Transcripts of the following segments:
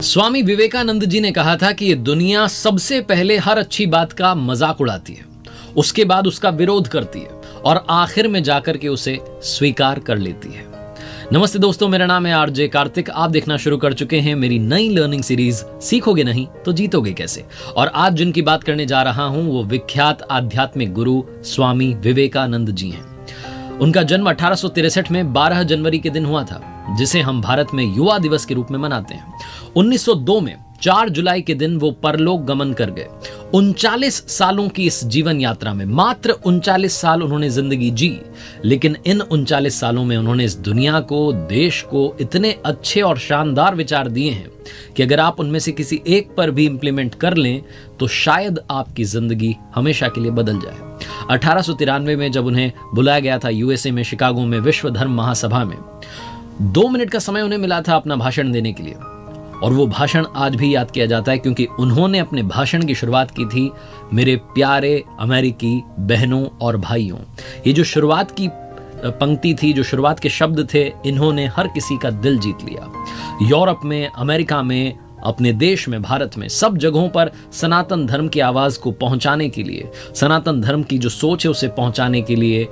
स्वामी विवेकानंद जी ने कहा था कि ये दुनिया सबसे पहले हर अच्छी बात का मजाक उड़ाती है, उसके बाद उसका विरोध करती है और आखिर में जाकर के उसे स्वीकार कर लेती है। नमस्ते दोस्तों, मेरा नाम है आरजे कार्तिक। आप देखना शुरू कर चुके हैं मेरी नई लर्निंग सीरीज सीखोगे नहीं तो जीतोगे कैसे। और आज जिनकी बात करने जा रहा हूं वो विख्यात आध्यात्मिक गुरु स्वामी विवेकानंद जी हैं। उनका जन्म 1863 में 12 जनवरी के दिन हुआ था, जिसे हम भारत में युवा दिवस के रूप में मनाते हैं। 1902 में 4 जुलाई के दिन वो परलोक गमन कर गए। 39 सालों की इस जीवन यात्रा में मात्र 39 साल उन्होंने जिंदगी जी, लेकिन इन 39 सालों में उन्होंने इस दुनिया को, देश को इतने अच्छे और शानदार विचार दिए हैं कि अगर आप उनमें से किसी एक पर भी इंप्लीमेंट कर लें तो शायद आपकी जिंदगी हमेशा के लिए बदल जाए। 1893 में जब उन्हें बुलाया गया था यूएसए में शिकागो में विश्व धर्म महासभा में, 2 मिनट का समय उन्हें मिला था अपना भाषण देने के लिए, और वो भाषण आज भी याद किया जाता है क्योंकि उन्होंने अपने भाषण की शुरुआत की थी, मेरे प्यारे अमेरिकी बहनों और भाइयों। ये जो शुरुआत की पंक्ति थी, जो शुरुआत के शब्द थे, इन्होंने हर किसी का दिल जीत लिया। यूरोप में, अमेरिका में, अपने देश में, भारत में, सब जगहों पर सनातन धर्म की आवाज को पहुंचाने के लिए, सनातन धर्म की जो सोच है उसे पहुंचाने के लिए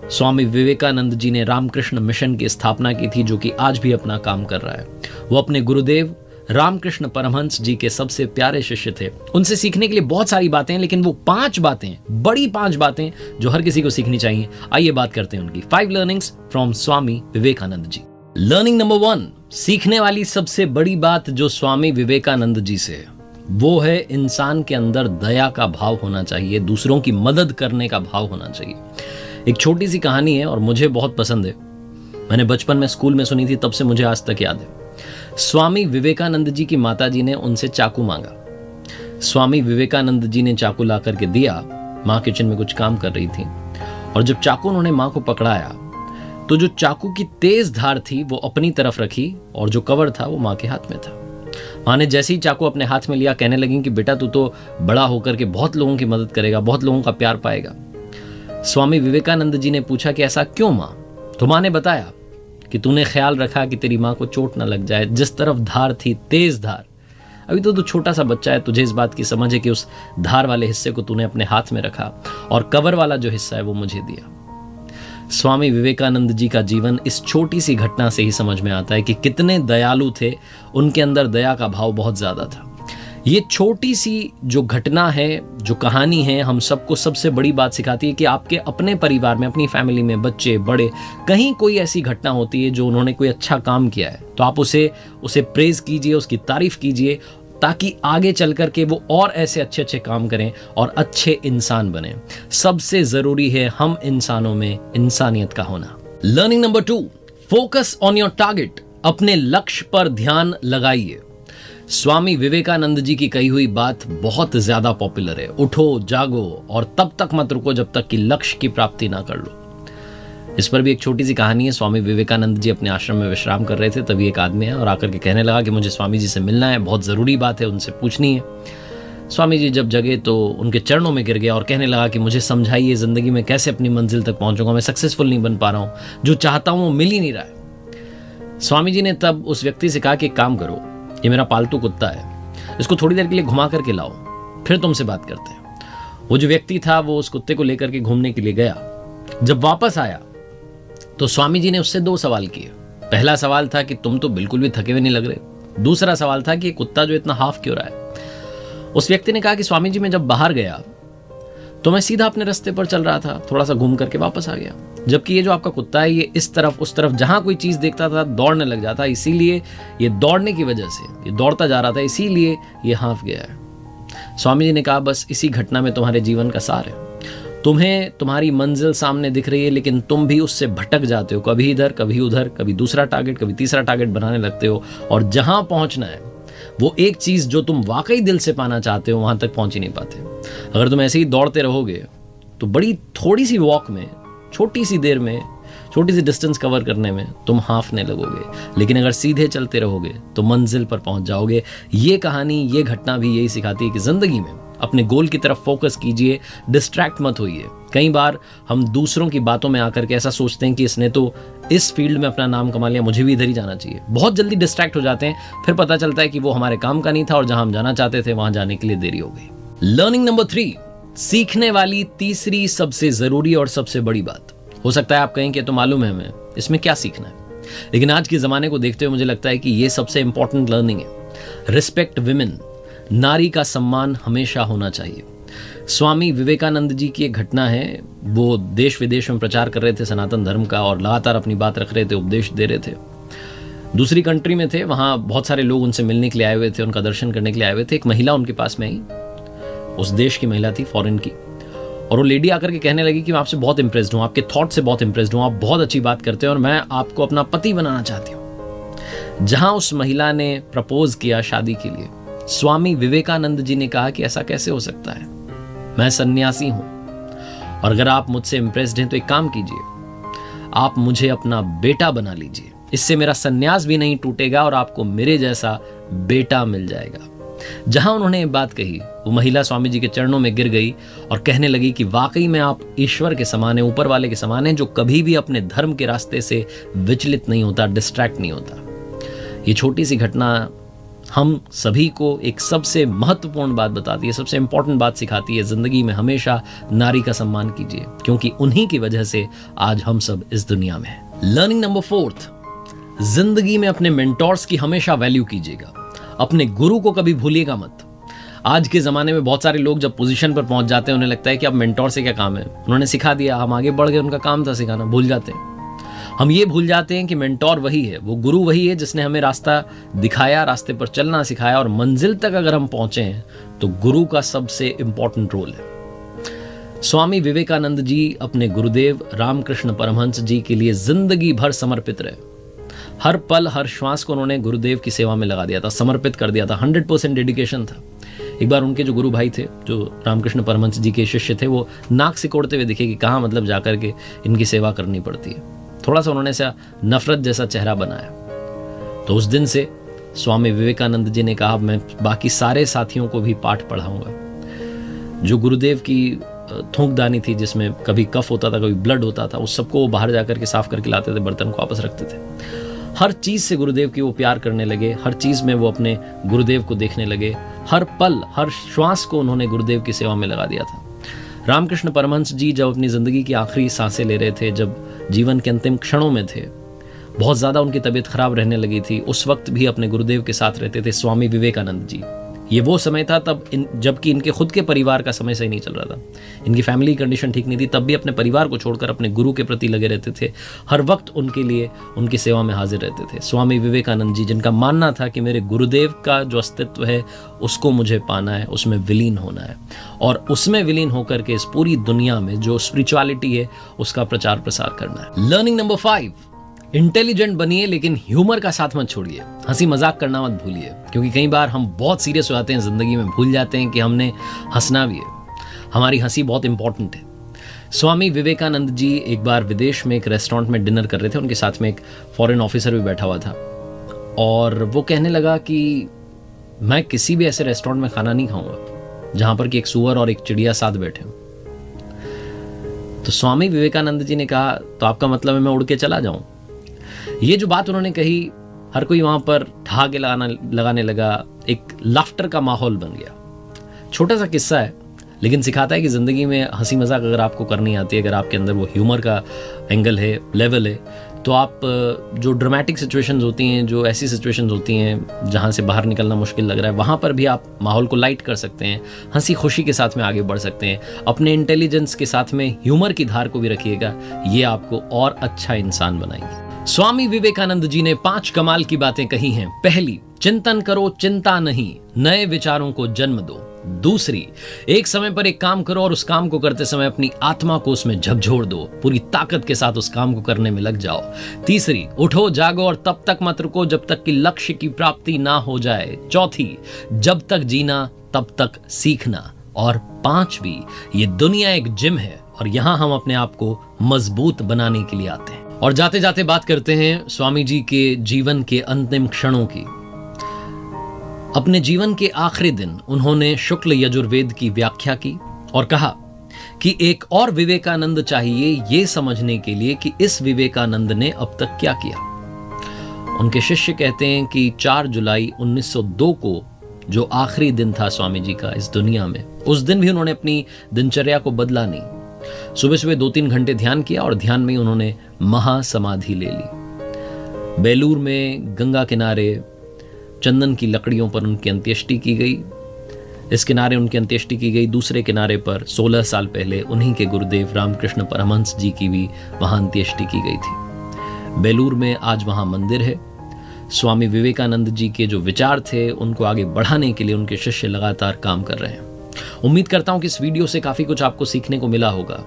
स्वामी विवेकानंद जी ने रामकृष्ण मिशन की स्थापना की थी, जो कि आज भी अपना काम कर रहा है। वो अपने गुरुदेव रामकृष्ण परमहंस जी के सबसे प्यारे शिष्य थे। उनसे सीखने के लिए बहुत सारी बातें हैं, लेकिन वो 5 बातें, बड़ी 5 बातें जो हर किसी को सीखनी चाहिए। आइए बात करते हैं उनकी 5 learnings from Swami Vivekananda ji. Learning number 1, सीखने वाली सबसे बड़ी बात जो स्वामी विवेकानंद जी से है वो है इंसान के अंदर दया का भाव होना चाहिए, दूसरों की मदद करने का भाव होना चाहिए। एक छोटी सी कहानी है और मुझे बहुत पसंद है। मैंने बचपन में स्कूल में सुनी थी, तब से मुझे आज तक याद है। स्वामी विवेकानंद जी की माताजी ने उनसे चाकू मांगा। स्वामी विवेकानंद जी ने चाकू ला करके दिया। माँ किचन में कुछ काम कर रही थी और जब चाकू उन्होंने माँ को पकड़ाया तो जो चाकू की तेज धार थी वो अपनी तरफ रखी और जो कवर था वो माँ के हाथ में था। माँ ने जैसे ही चाकू अपने हाथ में लिया कहने लगी कि बेटा तू तो बड़ा होकर के बहुत लोगों की मदद करेगा, बहुत लोगों का प्यार पाएगा। स्वामी विवेकानंद जी ने पूछा कि ऐसा क्यों माँ? तो माँ ने बताया कि तूने ख्याल रखा कि तेरी माँ को चोट ना लग जाए। जिस तरफ धार थी, तेज धार, अभी तो तू छोटा सा बच्चा है, तुझे इस बात की समझ है कि उस धार वाले हिस्से को तूने अपने हाथ में रखा और कवर वाला जो हिस्सा है वो मुझे दिया। स्वामी विवेकानंद जी का जीवन इस छोटी सी घटना से ही समझ में आता है कि कितने दयालु थे। उनके अंदर दया का भाव बहुत ज्यादा था। ये छोटी सी जो घटना है, जो कहानी है, हम सबको सबसे बड़ी बात सिखाती है कि आपके अपने परिवार में, अपनी फैमिली में, बच्चे बड़े, कहीं कोई ऐसी घटना होती है जो उन्होंने कोई अच्छा काम किया है तो आप उसे प्रेज कीजिए, उसकी तारीफ कीजिए, ताकि आगे चल कर के वो और ऐसे अच्छे अच्छे काम करें और अच्छे इंसान बने। सबसे जरूरी है हम इंसानों में इंसानियत का होना। Learning number 2, focus on your target. अपने लक्ष्य पर ध्यान लगाइए। स्वामी विवेकानंद जी की कही हुई बात बहुत ज्यादा पॉपुलर है, उठो जागो और तब तक मत रुको जब तक कि लक्ष्य की प्राप्ति ना कर लो। इस पर भी एक छोटी सी कहानी है। स्वामी विवेकानंद जी अपने आश्रम में विश्राम कर रहे थे, तभी एक आदमी है और आकर के कहने लगा कि मुझे स्वामी जी से मिलना है, बहुत जरूरी बात है, उनसे पूछनी है। स्वामी जी जब जगे तो उनके चरणों में गिर गया और कहने लगा कि मुझे समझाइए, जिंदगी में कैसे अपनी मंजिल तक पहुंचूंगा, मैं सक्सेसफुल नहीं बन पा रहा हूं, जो चाहता हूं वो मिल ही नहीं रहा है। स्वामी जी ने तब उस व्यक्ति से कहा कि एक काम करो, ये मेरा पालतू कुत्ता है, इसको थोड़ी देर के लिए घुमा करके लाओ, फिर तुमसे बात करते हैं। वो जो व्यक्ति था वो उस कुत्ते को लेकर के घूमने के लिए गया। जब वापस आया तो स्वामी जी ने उससे 2 सवाल किए। पहला सवाल था कि तुम तो बिल्कुल भी थके हुए नहीं लग रहे। दूसरा सवाल था कि कुत्ता जो इतना हाफ क्यों रहा है। उस व्यक्ति ने कहा कि स्वामी जी मैं जब बाहर गया तो मैं सीधा अपने रास्ते पर चल रहा था, थोड़ा सा घूम करके वापस आ गया, जबकि ये जो आपका कुत्ता है ये इस तरफ उस तरफ जहां कोई चीज देखता था दौड़ने लग जाता, इसीलिए ये दौड़ने की वजह से ये दौड़ता जा रहा था, इसीलिए ये हाफ गया है। स्वामी जी ने कहा बस इसी घटना में तुम्हारे जीवन का सार है। तुम्हें तुम्हारी मंजिल सामने दिख रही है लेकिन तुम भी उससे भटक जाते हो, कभी इधर कभी उधर, कभी दूसरा टारगेट, कभी तीसरा टारगेट बनाने लगते हो और जहां पहुंचना है वो एक चीज जो तुम वाकई दिल से पाना चाहते हो वहां तक पहुंच ही नहीं पाते। अगर तुम ऐसे ही दौड़ते रहोगे तो बड़ी थोड़ी सी वॉक में, छोटी सी देर में, छोटी सी डिस्टेंस कवर करने में तुम हाफने लगोगे, लेकिन अगर सीधे चलते रहोगे तो मंजिल पर पहुंच जाओगे। ये कहानी, ये घटना भी यही सिखाती है कि जिंदगी में अपने गोल की तरफ फोकस कीजिए, डिस्ट्रैक्ट मत होइए। कई बार हम दूसरों की बातों में आकर के ऐसा सोचते हैं कि इसने तो इस फील्ड में अपना नाम कमा लिया, मुझे भी इधर ही जाना चाहिए। बहुत जल्दी डिस्ट्रैक्ट हो जाते हैं, फिर पता चलता है कि वो हमारे काम का नहीं था और जहां हम जाना चाहते थे वहां जाने के लिए देरी हो गई। लर्निंग नंबर 3, सीखने वाली तीसरी सबसे जरूरी और सबसे बड़ी बात। हो सकता है आप कहें कि तो मालूम है हमें, इसमें क्या सीखना है, लेकिन आज के जमाने को देखते हुए मुझे लगता है कि ये सबसे इंपॉर्टेंट लर्निंग है। रिस्पेक्ट विमेन, नारी का सम्मान हमेशा होना चाहिए। स्वामी विवेकानंद जी की एक घटना है, वो देश विदेश में प्रचार कर रहे थे सनातन धर्म का और लगातार अपनी बात रख रहे थे, उपदेश दे रहे थे। दूसरी कंट्री में थे, वहां बहुत सारे लोग उनसे मिलने के लिए आए हुए थे, उनका दर्शन करने के लिए आए हुए थे। एक महिला उनके पास में आई, उस देश की महिला थी, फॉरेन की, और वो लेडी आकर के कहने लगी कि मैं आपसे बहुत इंप्रेस्ड हूँ, आपके थॉट से बहुत इंप्रेस्ड हूँ, आप बहुत अच्छी बात करते हैं और मैं आपको अपना पति बनाना चाहती हूँ। जहां उस महिला ने प्रपोज किया शादी के लिए, स्वामी विवेकानंद जी ने कहा कि ऐसा कैसे हो सकता है, मैं सन्यासी हूं और अगर आप मुझसे इंप्रेस्ड हैं तो एक काम कीजिए, आप मुझे अपना बेटा बना लीजिए, इससे मेरा सन्यास भी नहीं टूटेगा और आपको मेरे जैसा बेटा मिल जाएगा। जहां उन्होंने ये बात कही, वो महिला स्वामी जी के चरणों में गिर गई और कहने लगी कि वाकई में आप ईश्वर के समान हैं, ऊपर वाले के समान हैं, जो कभी भी अपने धर्म के रास्ते से विचलित नहीं होता, डिस्ट्रैक्ट नहीं होता। ये छोटी सी घटना हम सभी को एक सबसे महत्वपूर्ण बात बताती है, सबसे इंपॉर्टेंट बात सिखाती है। जिंदगी में हमेशा नारी का सम्मान कीजिए, क्योंकि उन्हीं की वजह से आज हम सब इस दुनिया में हैं। लर्निंग नंबर 4, जिंदगी में अपने मेंटोर्स की हमेशा वैल्यू कीजिएगा। अपने गुरु को कभी भूलिएगा मत। आज के ज़माने में बहुत सारे लोग जब पोजीशन पर पहुंच जाते हैं, उन्हें लगता है कि अब मेंटोर से क्या काम है, उन्होंने सिखा दिया, हम आगे बढ़ गए, उनका काम था सिखाना, भूल जाते हैं। हम ये भूल जाते हैं कि मेंटोर वही है, वो गुरु वही है जिसने हमें रास्ता दिखाया, रास्ते पर चलना सिखाया, और मंजिल तक अगर हम पहुंचे हैं तो गुरु का सबसे इंपॉर्टेंट रोल है। स्वामी विवेकानंद जी अपने गुरुदेव रामकृष्ण परमहंस जी के लिए जिंदगी भर समर्पित रहे। हर पल हर श्वास को उन्होंने गुरुदेव की सेवा में लगा दिया था, समर्पित कर दिया था, 100% डेडिकेशन था। एक बार उनके जो गुरु भाई थे, जो रामकृष्ण परमहंस जी के शिष्य थे, वो नाक सिकोड़ते हुए दिखे कि कहाँ मतलब जाकर के इनकी सेवा करनी पड़ती है। थोड़ा सा उन्होंने सा नफरत जैसा चेहरा बनाया। तो उस दिन से स्वामी विवेकानंद जी ने कहा, मैं बाकी सारे साथियों को भी पाठ पढ़ाऊंगा। जो गुरुदेव की थूकदानी थी, जिसमें कभी कफ होता था, कभी ब्लड होता था, उस सबको वो बाहर जाकर के साफ करके लाते थे, बर्तन को वापस रखते थे। हर चीज से गुरुदेव की वो प्यार करने लगे, हर चीज में वो अपने गुरुदेव को देखने लगे, हर पल हर श्वास को उन्होंने गुरुदेव की सेवा में लगा दिया था। रामकृष्ण परमहंस जी जब अपनी जिंदगी की आखिरी सांसें ले रहे थे, जब जीवन के अंतिम क्षणों में थे, बहुत ज्यादा उनकी तबीयत खराब रहने लगी थी, उस वक्त भी अपने गुरुदेव के साथ रहते थे स्वामी विवेकानंद जी। ये वो समय था तब जबकि इनके खुद के परिवार का समय सही नहीं चल रहा था, इनकी फैमिली कंडीशन ठीक नहीं थी, तब भी अपने परिवार को छोड़कर अपने गुरु के प्रति लगे रहते थे, हर वक्त उनके लिए उनकी सेवा में हाजिर रहते थे। स्वामी विवेकानंद जी, जिनका मानना था कि मेरे गुरुदेव का जो अस्तित्व है उसको मुझे पाना है, उसमें विलीन होना है, और उसमें विलीन होकर के इस पूरी दुनिया में जो स्पिरिचुअलिटी है उसका प्रचार प्रसार करना है। लर्निंग नंबर 5, इंटेलिजेंट बनिए लेकिन ह्यूमर का साथ मत छोड़िए, हंसी मजाक करना मत भूलिए, क्योंकि कई बार हम बहुत सीरियस हो जाते हैं जिंदगी में, भूल जाते हैं कि हमने हंसना भी है, हमारी हंसी बहुत इंपॉर्टेंट है। स्वामी विवेकानंद जी एक बार विदेश में एक रेस्टोरेंट में डिनर कर रहे थे, उनके साथ में एक फॉरेन ऑफिसर भी बैठा हुआ था, और वो कहने लगा कि मैं किसी भी ऐसे रेस्टोरेंट में खाना नहीं खाऊंगा जहां पर कि एक सूअर और एक चिड़िया साथ बैठे हो। तो स्वामी विवेकानंद जी ने कहा, तो आपका मतलब है मैं उड़ के चला जाऊं? ये जो बात उन्होंने कही, हर कोई वहां पर ठहाके लगाने लगा, एक लाफ्टर का माहौल बन गया। छोटा सा किस्सा है, लेकिन सिखाता है कि जिंदगी में हंसी मजाक अगर आपको करनी आती है, अगर आपके अंदर वो ह्यूमर का एंगल है, लेवल है, तो आप जो ड्रामेटिक सिचुएशंस होती हैं, जो ऐसी सिचुएशंस होती हैं जहां से बाहर निकलना मुश्किल लग रहा है, वहां पर भी आप माहौल को लाइट कर सकते हैं, हंसी खुशी के साथ में आगे बढ़ सकते हैं। अपने इंटेलिजेंस के साथ में ह्यूमर की धार को भी रखिएगा, ये आपको और अच्छा इंसान बनाएंगे। स्वामी विवेकानंद जी ने 5 कमाल की बातें कही हैं। पहली, चिंतन करो, चिंता नहीं, नए विचारों को जन्म दो। दूसरी, एक समय पर एक काम करो और उस काम को करते समय अपनी आत्मा को उसमें झकझोर दो, पूरी ताकत के साथ उस काम को करने में लग जाओ। तीसरी, उठो जागो और तब तक मत रुको जब तक कि लक्ष्य की प्राप्ति ना हो जाए। चौथी, जब तक जीना तब तक सीखना। और 5वीं, ये दुनिया एक जिम है और यहां हम अपने आप को मजबूत बनाने के लिए आते हैं। और जाते जाते बात करते हैं स्वामी जी के जीवन के अंतिम क्षणों की। अपने जीवन के आखिरी दिन उन्होंने शुक्ल यजुर्वेद की व्याख्या की और कहा कि एक और विवेकानंद चाहिए ये समझने के लिए कि इस विवेकानंद ने अब तक क्या किया। उनके शिष्य कहते हैं कि 4 जुलाई 1902 को जो आखिरी दिन था स्वामी जी का इस दुनिया में, उस दिन भी उन्होंने अपनी दिनचर्या को बदला नहीं। सुबह सुबह 2-3 घंटे ध्यान किया और ध्यान में उन्होंने महासमाधि ले ली। बेलूर में गंगा किनारे चंदन की लकड़ियों पर उनकी अंत्येष्टि की गई। इस किनारे उनकी अंत्येष्टि की गई, दूसरे किनारे पर 16 साल पहले उन्हीं के गुरुदेव रामकृष्ण परमहंस जी की भी वहां अंत्येष्टि की गई थी। बेलूर में आज वहां मंदिर है। स्वामी विवेकानंद जी के जो विचार थे उनको आगे बढ़ाने के लिए उनके शिष्य लगातार काम कर रहे हैं। उम्मीद करता हूं कि इस वीडियो से काफी कुछ आपको सीखने को मिला होगा।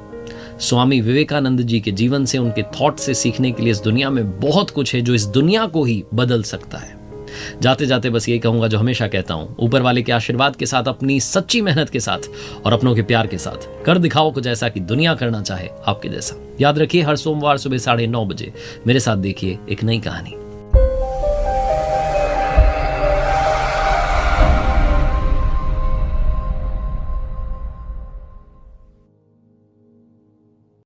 स्वामी विवेकानंद जी के जीवन से, उनके थॉट से सीखने के लिए इस दुनिया में बहुत कुछ है जो इस दुनिया को ही बदल सकता है। जाते जाते बस यही कहूंगा जो हमेशा कहता हूं, ऊपर वाले के आशीर्वाद के साथ, अपनी सच्ची मेहनत के साथ और अपनों के प्यार के साथ कर दिखाओ कुछ ऐसा कि दुनिया करना चाहे आपके जैसा। याद रखिए, हर सोमवार सुबह 9:30 बजे मेरे साथ देखिए एक नई कहानी।